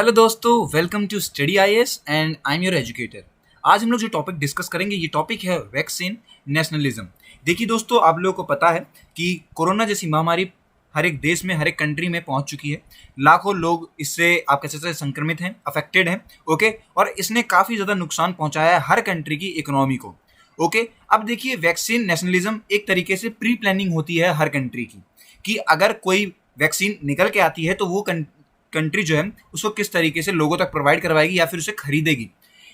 Hello दोस्तों, welcome to study IAS and I am your educator. आज हम लोग जो टॉपिक डिस्कस करेंगे ये टॉपिक है वैक्सीन नेशनलिज्म। देखिए दोस्तों, आप लोगों को पता है कि कोरोना जैसी महामारी हर एक देश में, हर एक कंट्री में पहुंच चुकी है। लाखों लोग इससे आप कह सकते हैं संक्रमित हैं, अफेक्टेड हैं। ओके, और इसने काफ़ी ज़्यादा नुकसान पहुंचाया है हर कंट्री की इकोनॉमी को। ओके, अब देखिए वैक्सीन नेशनलिज्म एक तरीके से प्री प्लानिंग होती है हर कंट्री की, कि अगर कोई वैक्सीन निकल के आती है तो वो कंट्री जो है उसको किस तरीके से लोगों तक प्रोवाइड करवाएगी या फिर उसे खरीदेगी।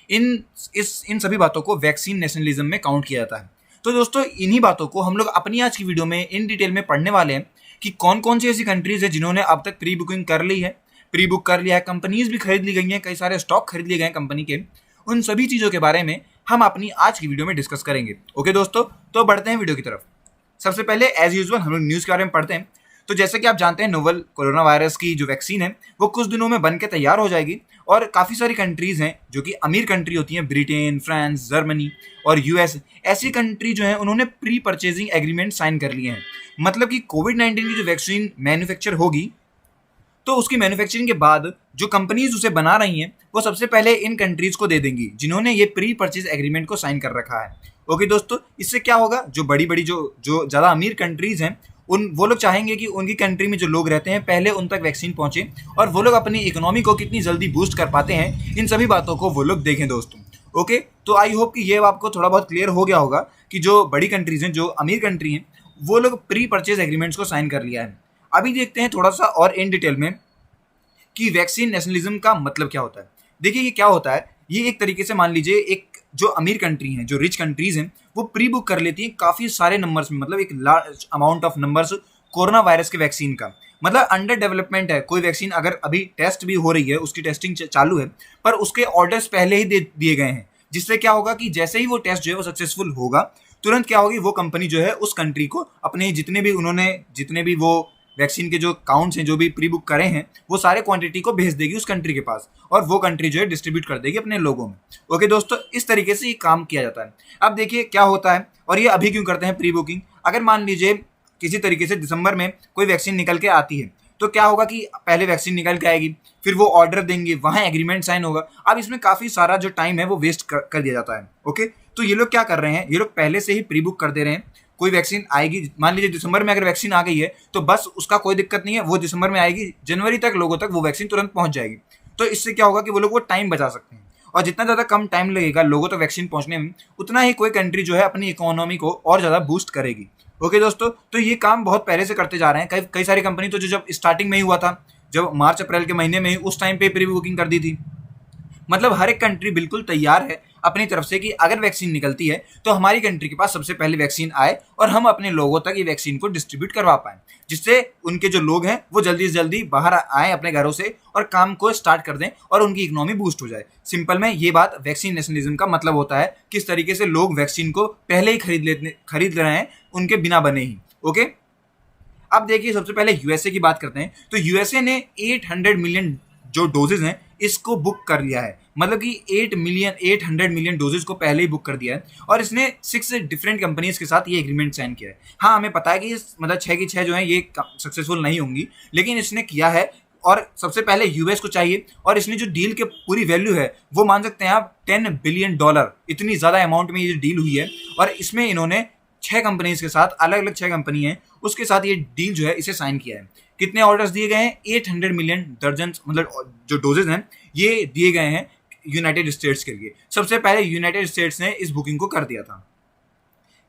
इन सभी बातों को वैक्सीन नेशनलिज्म में काउंट किया जाता है। तो दोस्तों, इन्हीं बातों को हम लोग अपनी आज की वीडियो में इन डिटेल में पढ़ने वाले हैं कि कौन कौन सी ऐसी कंट्रीज है जिन्होंने अब तक प्री बुकिंग कर ली है, प्री बुक कर लिया है, कंपनीज भी खरीद ली गई हैं, कई सारे स्टॉक खरीद लिए गए हैं कंपनी के। उन सभी चीज़ों के बारे में हम अपनी आज की वीडियो में डिस्कस करेंगे। ओके दोस्तों, तो बढ़ते हैं वीडियो की तरफ। सबसे पहले एज यूजुअल हम लोग न्यूज़ के बारे में पढ़ते हैं। तो जैसे कि आप जानते हैं, नोवल कोरोना वायरस की जो वैक्सीन है वो कुछ दिनों में बन के तैयार हो जाएगी और काफ़ी सारी कंट्रीज़ हैं जो कि अमीर कंट्री होती हैं, ब्रिटेन, फ्रांस, जर्मनी और यूएस, ऐसी कंट्री जो हैं उन्होंने प्री परचेजिंग एग्रीमेंट साइन कर लिए हैं। मतलब कि कोविड-19 की जो वैक्सीन मैन्युफैक्चर होगी तो उसकी मैन्युफैक्चरिंग के बाद जो कंपनीज उसे बना रही हैं वो सबसे पहले इन कंट्रीज को दे देंगी जिन्होंने ये प्री परचेज एग्रीमेंट को साइन कर रखा है। ओके दोस्तों, इससे क्या होगा, जो बड़ी बड़ी जो ज़्यादा अमीर कंट्रीज हैं वो लोग चाहेंगे कि उनकी कंट्री में जो लोग रहते हैं पहले उन तक वैक्सीन पहुंचे और वो लोग अपनी इकोनॉमी को कितनी जल्दी बूस्ट कर पाते हैं, इन सभी बातों को वो लोग देखें दोस्तों। ओके, तो आई होप कि ये आपको थोड़ा बहुत क्लियर हो गया होगा कि जो बड़ी कंट्रीज हैं, जो अमीर कंट्री हैं, वो लोग प्री परचेज एग्रीमेंट्स को साइन कर लिया है। अभी देखते हैं थोड़ा सा और इन डिटेल में कि वैक्सीन नेशनलिज्म का मतलब क्या होता है। देखिए ये क्या होता है, ये एक तरीके से मान लीजिए एक जो अमीर कंट्री हैं, जो रिच कंट्रीज हैं, वो प्री बुक कर लेती हैं काफ़ी सारे नंबर्स में, मतलब एक large amount of numbers corona virus के वैक्सीन का। मतलब अंडर डेवलपमेंट है कोई वैक्सीन, अगर अभी टेस्ट भी हो रही है, उसकी टेस्टिंग चालू है, पर उसके ऑर्डर्स पहले ही दे दिए गए हैं, जिससे क्या होगा कि जैसे ही वो टेस्ट जो है वो सक्सेसफुल होगा, तुरंत क्या होगी, वो कंपनी जो है उस कंट्री को अपने जितने भी वो वैक्सीन के जो काउंट्स हैं, जो भी प्री बुक करे हैं, वो सारे क्वांटिटी को भेज देगी उस कंट्री के पास और वो कंट्री जो है डिस्ट्रीब्यूट कर देगी अपने लोगों में। ओके दोस्तों, इस तरीके से ये काम किया जाता है। अब देखिए क्या होता है और ये अभी क्यों करते हैं प्री बुकिंग। अगर मान लीजिए किसी तरीके से दिसंबर में कोई वैक्सीन निकल के आती है तो क्या होगा कि पहले वैक्सीन निकल के आएगी, फिर वो ऑर्डर देंगे, वहाँ एग्रीमेंट साइन होगा। अब इसमें काफ़ी सारा जो टाइम है वो वेस्ट कर दिया जाता है। ओके, तो ये लोग क्या कर रहे हैं, ये लोग पहले से ही प्री बुक कर दे रहे हैं। कोई वैक्सीन आएगी, मान लीजिए दिसंबर में अगर वैक्सीन आ गई है तो बस उसका कोई दिक्कत नहीं है, वो दिसंबर में आएगी, जनवरी तक लोगों तक वो वैक्सीन तुरंत पहुंच जाएगी। तो इससे क्या होगा कि वो लोग वो टाइम बचा सकते हैं और जितना ज़्यादा कम टाइम लगेगा लोगों तक वैक्सीन पहुंचने में, उतना ही कोई कंट्री जो है अपनी इकोनॉमी को और ज़्यादा बूस्ट करेगी। ओके दोस्तों, तो ये काम बहुत पहले से करते जा रहे हैं। कई सारी कंपनी तो जो जब स्टार्टिंग में ही हुआ था, जब मार्च अप्रैल के महीने में ही, उस टाइम पे प्री बुकिंग कर दी थी। मतलब हर एक कंट्री बिल्कुल तैयार है अपनी तरफ से कि अगर वैक्सीन निकलती है तो हमारी कंट्री के पास सबसे पहले वैक्सीन आए और हम अपने लोगों तक ये वैक्सीन को डिस्ट्रीब्यूट करवा पाएं, जिससे उनके जो लोग हैं वो जल्दी से जल्दी बाहर आएँ अपने घरों से और काम को स्टार्ट कर दें और उनकी इकोनॉमी बूस्ट हो जाए। सिंपल में ये बात वैक्सीन नेशनलिज्म का मतलब होता है, किस तरीके से लोग वैक्सीन को पहले ही खरीद रहे हैं उनके बिना बने ही। ओके, अब देखिए सबसे पहले यूएसए की बात करते हैं। तो यूएसए ने 800 मिलियन जो डोजेज हैं इसको बुक कर लिया है। मतलब कि 800 मिलियन डोजेज को पहले ही बुक कर दिया है और इसने 6 डिफरेंट कंपनीज के साथ ये एग्रीमेंट साइन किया है। हाँ, हमें पता है कि मतलब 6 की 6 जो है ये सक्सेसफुल नहीं होंगी, लेकिन इसने किया है और सबसे पहले यूएस को चाहिए। और इसने जो डील के पूरी वैल्यू है वो मान सकते हैं आप $10 बिलियन, इतनी ज़्यादा अमाउंट में ये डील हुई है। और इसमें इन्होंने 6 कंपनीज के साथ, अलग अलग 6 कंपनी हैं, उसके साथ ये डील जो है इसे साइन किया है। कितने ऑर्डर्स दिए गए हैं, 800 मिलियन दर्जन, मतलब जो डोजेज हैं ये दिए गए हैं यूनाइटेड स्टेट्स के लिए। सबसे पहले यूनाइटेड स्टेट्स ने इस बुकिंग को कर दिया था।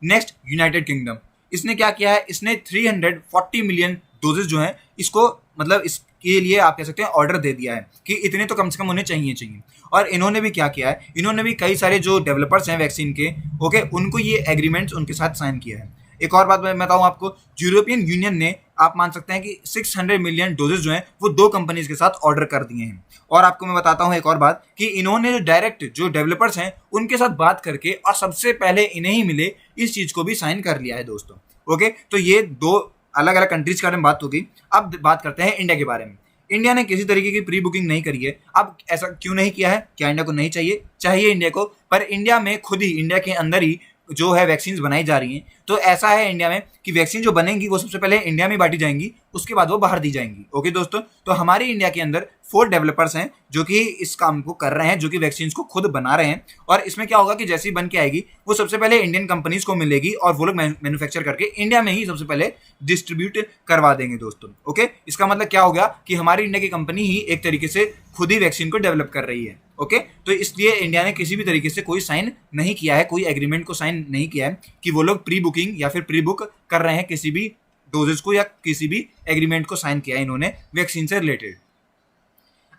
नेक्स्ट यूनाइटेड किंगडम, इसने क्या किया है, इसने 340 मिलियन डोजेज जो हैं इसको, मतलब इसके लिए आप कह सकते हैं ऑर्डर दे दिया है कि इतने तो कम से कम उन्हें चाहिए। और इन्होंने भी क्या किया है, इन्होंने भी कई सारे जो डेवलपर्स हैं वैक्सीन के, ओके, उनको ये एग्रीमेंट्स उनके साथ साइन किया है। एक और बात मैं बताऊं आपको, यूरोपियन यूनियन ने, आप मान सकते हैं कि 600 मिलियन डोजेज जो हैं वो 2 कंपनीज के साथ ऑर्डर कर दिए हैं। और आपको मैं बताता हूं एक और बात कि इन्होंने डायरेक्ट जो डेवलपर्स हैं उनके साथ बात करके और सबसे पहले इन्हें ही मिले इस चीज़ को भी साइन कर लिया है दोस्तों। ओके, तो ये 2 अलग अलग कंट्रीज के बारे में बात हो गई। अब बात करते हैं इंडिया के बारे में। इंडिया ने किसी तरीके की प्री बुकिंग नहीं करी है। अब ऐसा क्यों नहीं किया है, क्या इंडिया को नहीं चाहिए? चाहिए इंडिया को, पर इंडिया में खुद ही, इंडिया के अंदर ही जो है वैक्सीन बनाई जा रही हैं, तो ऐसा है इंडिया में कि वैक्सीन जो बनेंगी वो सबसे पहले इंडिया में बांटी जाएंगी, उसके बाद वो बाहर दी जाएंगी। ओके दोस्तों, तो हमारे इंडिया के अंदर 4 डेवलपर्स हैं जो कि इस काम को कर रहे हैं, जो कि वैक्सीन को खुद बना रहे हैं। और इसमें क्या होगा कि जैसी बन के आएगी वो सबसे पहले इंडियन कंपनीज को मिलेगी और वो लोग मैन्युफैक्चर करके इंडिया में ही सबसे पहले डिस्ट्रीब्यूट करवा देंगे दोस्तों। ओके, इसका मतलब क्या हो गया कि हमारी इंडिया की कंपनी ही एक तरीके से खुद ही वैक्सीन को डेवलप कर रही है। ओके, तो इसलिए इंडिया ने किसी भी तरीके से कोई साइन नहीं किया है, कोई एग्रीमेंट को साइन नहीं किया है कि वो लोग प्री बुकिंग या फिर प्री बुक कर रहे हैं किसी भी डोजेस को, या किसी भी एग्रीमेंट को साइन किया है इन्होंने वैक्सीन से रिलेटेड।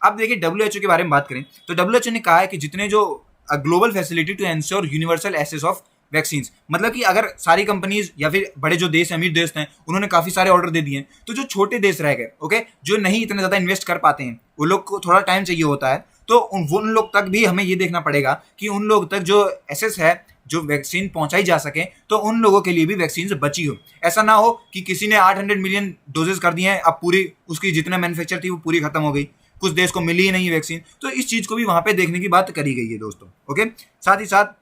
अब देखिए WHO के बारे में बात करें तो WHO ने कहा है कि जितने जो global facility to ensure universal access of vaccine, मतलब कि अगर सारी कंपनीज या फिर बड़े जो देश हैं, अमीर देश हैं, उन्होंने काफी सारे ऑर्डर दे दिए हैं, तो जो छोटे देश रह गए, ओके, जो नहीं इतने ज्यादा इन्वेस्ट कर पाते हैं, वो लोग को थोड़ा टाइम चाहिए होता है, तो उन लोग तक भी हमें ये देखना पड़ेगा कि उन लोग तक जो एक्सेस है, जो वैक्सीन पहुंचाई जा सके, तो उन लोगों के लिए भी वैक्सीन बची हो। ऐसा ना हो कि किसी ने 800 मिलियन डोजेस कर दिए हैं, अब पूरी उसकी जितना मैन्युफैक्चर थी वो पूरी खत्म हो गई, कुछ देश को मिली ही नहीं वैक्सीन। तो इस चीज को भी वहां पे देखने की बात करी गई है दोस्तों। ओके, साथ ही साथ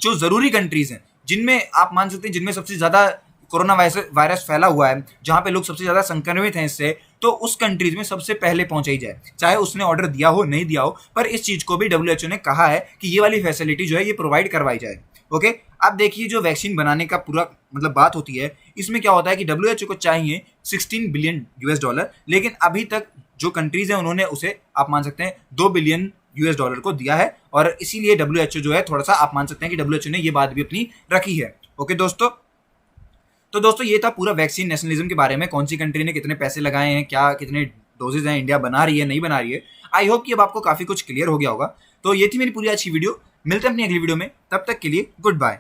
जो जरूरी कंट्रीज हैं, जिनमें आप मान सकते हैं जिनमें सबसे ज्यादा कोरोना वायरस फैला हुआ है, जहां पे लोग सबसे ज्यादा संक्रमित हैं इससे, तो उस कंट्रीज में सबसे पहले पहुंचाई जाए, चाहे उसने ऑर्डर दिया हो नहीं दिया हो, पर इस चीज को भी WHO ने कहा है कि ये वाली फैसिलिटी जो है ये प्रोवाइड करवाई जाए। ओके, अब देखिए जो वैक्सीन बनाने का पूरा मतलब बात होती है, इसमें क्या होता है कि WHO को चाहिए $16 बिलियन, लेकिन अभी तक जो कंट्रीज हैं उन्होंने उसे आप मान सकते हैं $2 बिलियन को दिया है, और इसीलिए WHO जो है थोड़ा सा आप मान सकते हैं कि WHO ने ये बात भी अपनी रखी है। ओके दोस्तों, तो दोस्तों ये था पूरा वैक्सीन नेशनलिज्म के बारे में, कौन सी कंट्री ने कितने पैसे लगाए हैं, क्या कितने डोजेज हैं, इंडिया बना रही है नहीं बना रही है। आई होप कि अब आपको काफी कुछ क्लियर हो गया होगा। तो ये थी मेरी पूरी अच्छी वीडियो, मिलते हैं अपनी अगली वीडियो में, तब तक के लिए गुड बाय।